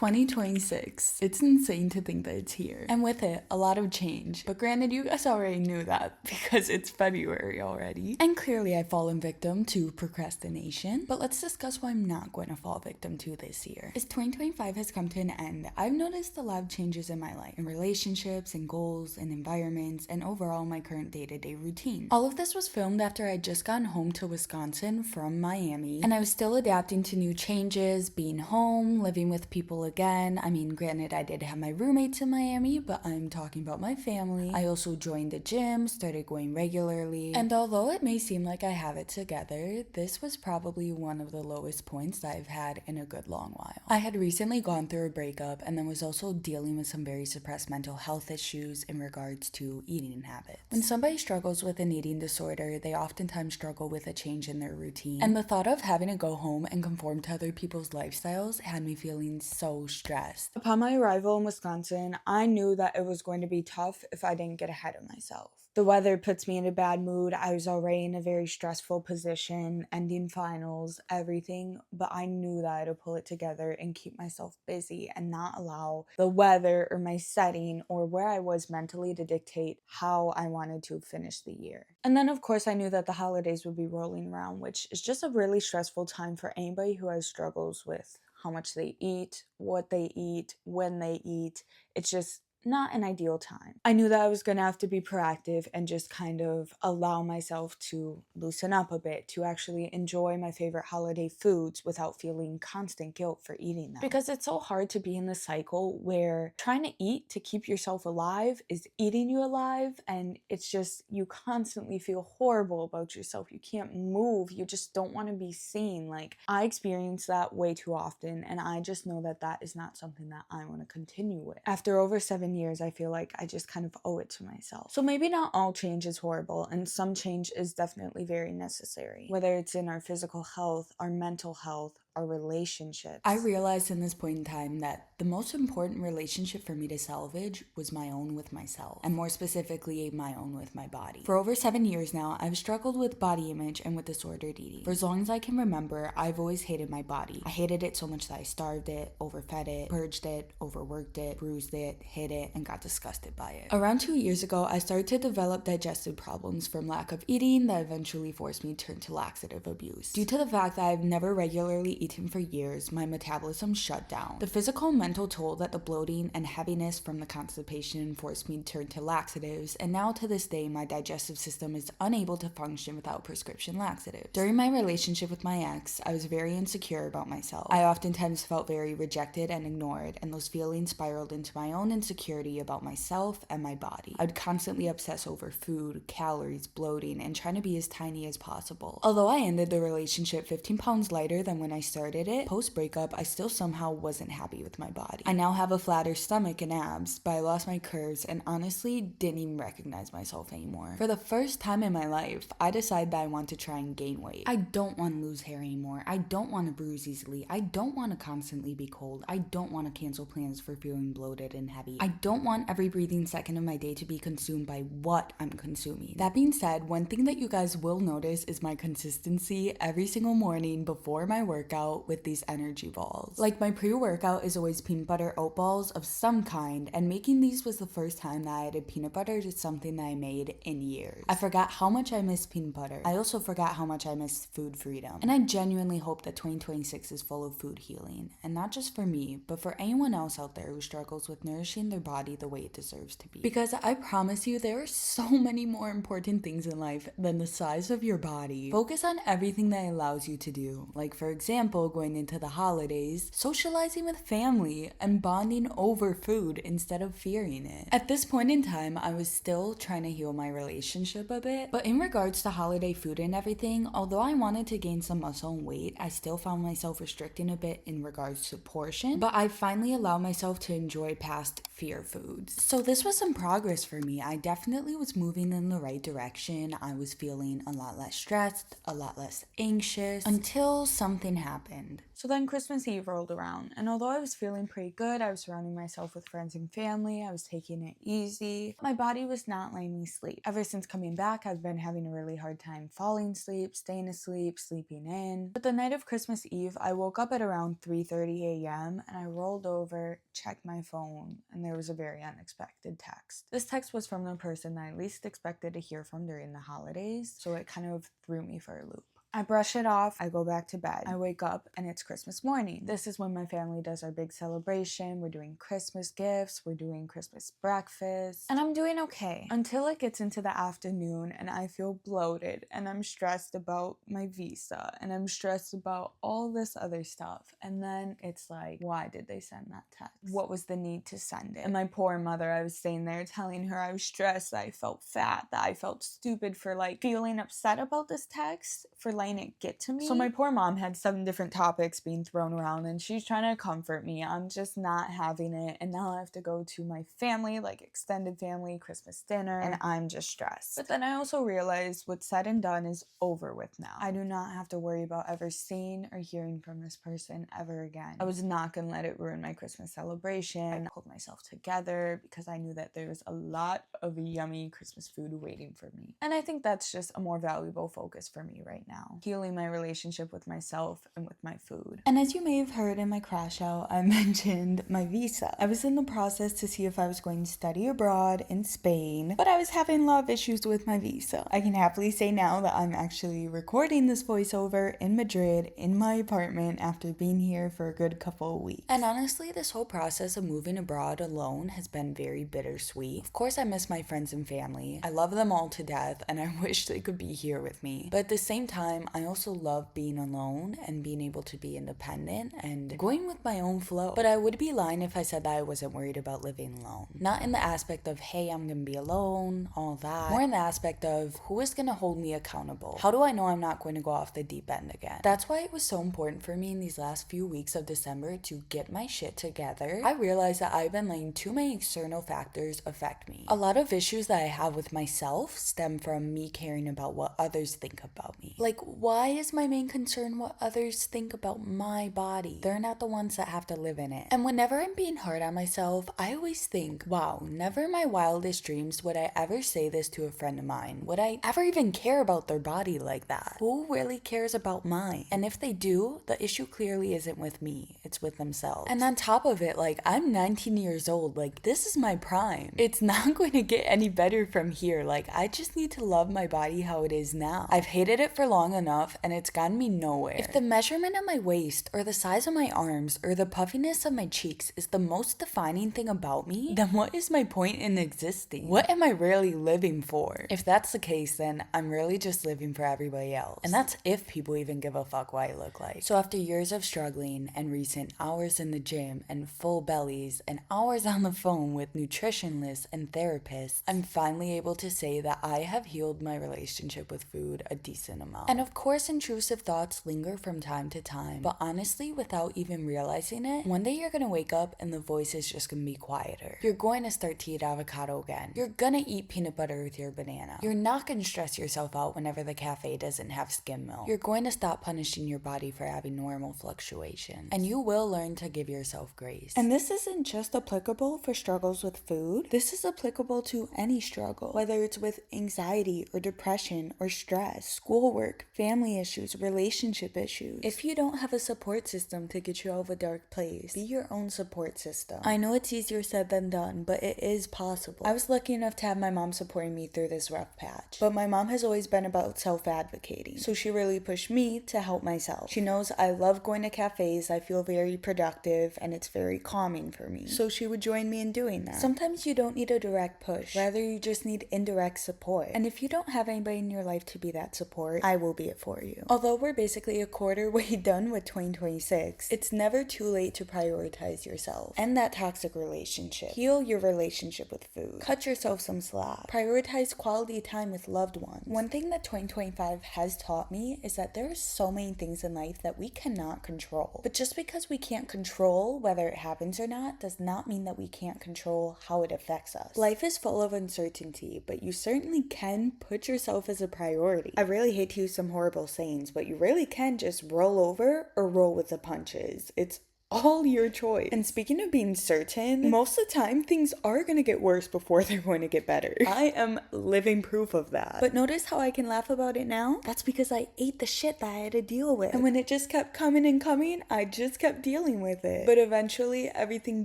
2026. It's insane to think that it's here. And with it, a lot of change. But granted, you guys already knew that because it's February already. And clearly I've fallen victim to procrastination. But let's discuss what I'm not going to fall victim to this year. As 2025 has come to an end, I've noticed a lot of changes in my life. In relationships, in goals, in environments, and overall my current day-to-day routine. All of this was filmed after I'd just gotten home to Wisconsin from Miami. And I was still adapting to new changes, being home, living with people again. I mean, granted, I did have my roommates in Miami, but I'm talking about my family. I also joined the gym, started going regularly. And although it may seem like I have it together, this was probably one of the lowest points that I've had in a good long while. I had recently gone through a breakup and then was also dealing with some very suppressed mental health issues in regards to eating habits. When somebody struggles with an eating disorder, they oftentimes struggle with a change in their routine. And the thought of having to go home and conform to other people's lifestyles had me feeling so stressed. Upon my arrival in Wisconsin, I knew that it was going to be tough if I didn't get ahead of myself. The weather puts me in a bad mood. I was already in a very stressful position, ending finals, everything, but I knew that I had to pull it together and keep myself busy and not allow the weather or my setting or where I was mentally to dictate how I wanted to finish the year. And then, of course, I knew that the holidays would be rolling around, which is just a really stressful time for anybody who has struggles with how much they eat, what they eat, when they eat. It's just not an ideal time. I knew that I was going to have to be proactive and just kind of allow myself to loosen up a bit, to actually enjoy my favorite holiday foods without feeling constant guilt for eating them. Because it's so hard to be in the cycle where trying to eat to keep yourself alive is eating you alive, and it's just, you constantly feel horrible about yourself. You can't move. You just don't want to be seen. Like, I experience that way too often, and I just know that that is not something that I want to continue with. After over 7 years, I feel like I just kind of owe it to myself. So maybe not all change is horrible, and some change is definitely very necessary, whether it's in our physical health, our mental health, our relationships. I realized in this point in time that the most important relationship for me to salvage was my own with myself, and more specifically, my own with my body. For over 7 years now, I've struggled with body image and with disordered eating. For as long as I can remember, I've always hated my body. I hated it so much that I starved it, overfed it, purged it, overworked it, bruised it, hid it, and got disgusted by it. Around 2 years ago, I started to develop digestive problems from lack of eating that eventually forced me to turn to laxative abuse. Due to the fact that I've never regularly eaten for years, my metabolism shut down. The physical and mental toll that the bloating and heaviness from the constipation forced me to turn to laxatives, and now to this day, my digestive system is unable to function without prescription laxatives. During my relationship with my ex, I was very insecure about myself. I oftentimes felt very rejected and ignored, and those feelings spiraled into my own insecurity about myself and my body. I would constantly obsess over food, calories, bloating, and trying to be as tiny as possible. Although I ended the relationship 15 pounds lighter than when I started it, post-breakup, I still somehow wasn't happy with my body. I now have a flatter stomach and abs, but I lost my curves and honestly didn't even recognize myself anymore. For the first time in my life, I decided that I want to try and gain weight. I don't want to lose hair anymore. I don't want to bruise easily. I don't want to constantly be cold. I don't want to cancel plans for feeling bloated and heavy. I don't want every breathing second of my day to be consumed by what I'm consuming. That being said, one thing that you guys will notice is my consistency every single morning before my workout with these energy balls. Like, my pre-workout is always peanut butter oat balls of some kind, and making these was the first time that I added peanut butter to something that I made in years. I forgot how much I miss peanut butter. I also forgot how much I miss food freedom. And I genuinely hope that 2026 is full of food healing, and not just for me, but for anyone else out there who struggles with nourishing their body the way it deserves to be. Because I promise you, there are so many more important things in life than the size of your body. Focus on everything that allows you to do. Like, for example, going into the holidays, socializing with family, and bonding over food instead of fearing it. At this point in time, I was still trying to heal my relationship a bit, but in regards to holiday food and everything, although I wanted to gain some muscle and weight, I still found myself restricting a bit in regards to portion, but I finally allowed myself to enjoy past fear foods. So this was some progress for me. I definitely was moving in the right direction. I was feeling a lot less stressed, a lot less anxious, until something happened. happened. So then Christmas Eve rolled around, and although I was feeling pretty good, I was surrounding myself with friends and family, I was taking it easy, my body was not letting me sleep. Ever since coming back, I've been having a really hard time falling asleep, staying asleep, sleeping in. But the night of Christmas Eve, I woke up at around 3:30 a.m. and I rolled over, checked my phone, and there was a very unexpected text. This text was from the person that I least expected to hear from during the holidays, so it kind of threw me for a loop. I brush it off, I go back to bed. I wake up and it's Christmas morning. This is when my family does our big celebration. We're doing Christmas gifts, we're doing Christmas breakfast, and I'm doing okay until it gets into the afternoon and I feel bloated and I'm stressed about my visa and I'm stressed about all this other stuff. And then it's like, why did they send that text? What was the need to send it? And my poor mother, I was staying there telling her I was stressed, that I felt fat, that I felt stupid for like feeling upset about this text, for letting it get to me. So my poor mom had 7 different topics being thrown around and she's trying to comfort me. I'm just not having it, and now I have to go to my family, like extended family, Christmas dinner, and I'm just stressed. But then I also realized what's said and done is over with now. I do not have to worry about ever seeing or hearing from this person ever again. I was not gonna let it ruin my Christmas celebration. I pulled myself together because I knew that there was a lot of yummy Christmas food waiting for me. And I think that's just a more valuable focus for me right now. Healing my relationship with myself and with my food. And as you may have heard in my crash out, I mentioned my visa. I was in the process to see if I was going to study abroad in Spain, but I was having a lot of issues with my visa. I can happily say now that I'm actually recording this voiceover in Madrid in my apartment after being here for a good couple of weeks. And honestly, this whole process of moving abroad alone has been very bittersweet. Of course, I miss my friends and family. I love them all to death and I wish they could be here with me. But at the same time, I also love being alone and being able to be independent and going with my own flow. But I would be lying if I said that I wasn't worried about living alone. Not in the aspect of, hey, I'm gonna be alone, all that. More in the aspect of, who is gonna hold me accountable? How do I know I'm not going to go off the deep end again? That's why it was so important for me in these last few weeks of December to get my shit together. I realized that I've been letting too many external factors affect me. A lot of issues that I have with myself stem from me caring about what others think about me. Like, why is my main concern what others think about my body? They're not the ones that have to live in it. And whenever I'm being hard on myself, I always think, wow, never in my wildest dreams would I ever say this to a friend of mine. Would I ever even care about their body like that? Who really cares about mine? And if they do, the issue clearly isn't with me, it's with themselves. And on top of it, like, I'm 19 years old, like, this is my prime. It's not going to get any better from here. Like, I just need to love my body how it is now. I've hated it for long enough and it's gotten me nowhere. If the measurement of my waist or the size of my arms or the puffiness of my cheeks is the most defining thing about me, then what is my point in existing? What am I really living for? If that's the case, then I'm really just living for everybody else. And that's if people even give a fuck what I look like. So after years of struggling and recent hours in the gym and full bellies and hours on the phone with nutritionists and therapists, I'm finally able to say that I have healed my relationship with food a decent amount. And of course, intrusive thoughts linger from time to time, but honestly, without even realizing it, one day you're gonna wake up and the voice is just gonna be quieter. You're going to start to eat avocado again. You're gonna eat peanut butter with your banana. You're not gonna stress yourself out whenever the cafe doesn't have skim milk. You're going to stop punishing your body for having normal fluctuations, and you will learn to give yourself grace. And this isn't just applicable for struggles with food. This is applicable to any struggle, whether it's with anxiety or depression or stress, schoolwork, family issues, relationship issues. If you don't have a support system to get you out of a dark place, be your own support system. I know it's easier said than done, but it is possible. I was lucky enough to have my mom supporting me through this rough patch, but my mom has always been about self-advocating, so she really pushed me to help myself. She knows I love going to cafes, I feel very productive, and it's very calming for me, so she would join me in doing that. Sometimes you don't need a direct push, rather you just need indirect support, and if you don't have anybody in your life to be that support, I will be it for you. Although we're basically a quarter way done with 2026, it's never too late to prioritize yourself. End that toxic relationship. Heal your relationship with food. Cut yourself some slack. Prioritize quality time with loved ones. One thing that 2025 has taught me is that there are so many things in life that we cannot control. But just because we can't control whether it happens or not does not mean that we can't control how it affects us. Life is full of uncertainty, but you certainly can put yourself as a priority. I really hate to use some horrible sayings, but you really can just roll over or roll with the punches. It's all your choice. And speaking of being certain, most of the time things are gonna get worse before they're going to get better. I am living proof of that. But notice how I can laugh about it now? That's because I ate the shit that I had to deal with. And when it just kept coming and coming, I just kept dealing with it. But eventually everything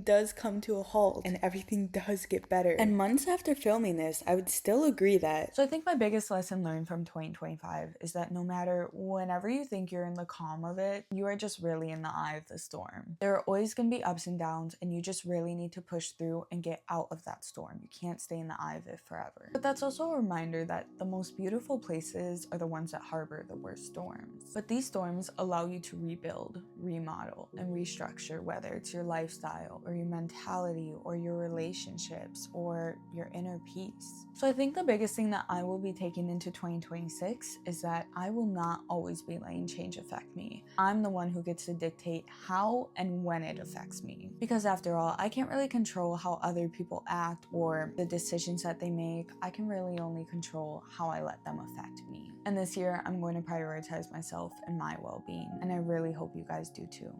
does come to a halt and everything does get better. And months after filming this, I would still agree that. So I think my biggest lesson learned from 2025 is that no matter whenever you think you're in the calm of it, you are just really in the eye of the storm. There are always going to be ups and downs, and you just really need to push through and get out of that storm. You can't stay in the eye of it forever. But that's also a reminder that the most beautiful places are the ones that harbor the worst storms. But these storms allow you to rebuild, remodel, and restructure, whether it's your lifestyle or your mentality or your relationships or your inner peace. So I think the biggest thing that I will be taking into 2026 is that I will not always be letting change affect me. I'm the one who gets to dictate how and when it affects me. Because after all, I can't really control how other people act or the decisions that they make. I can really only control how I let them affect me. And this year, I'm going to prioritize myself and my well-being. And I really hope you guys do too.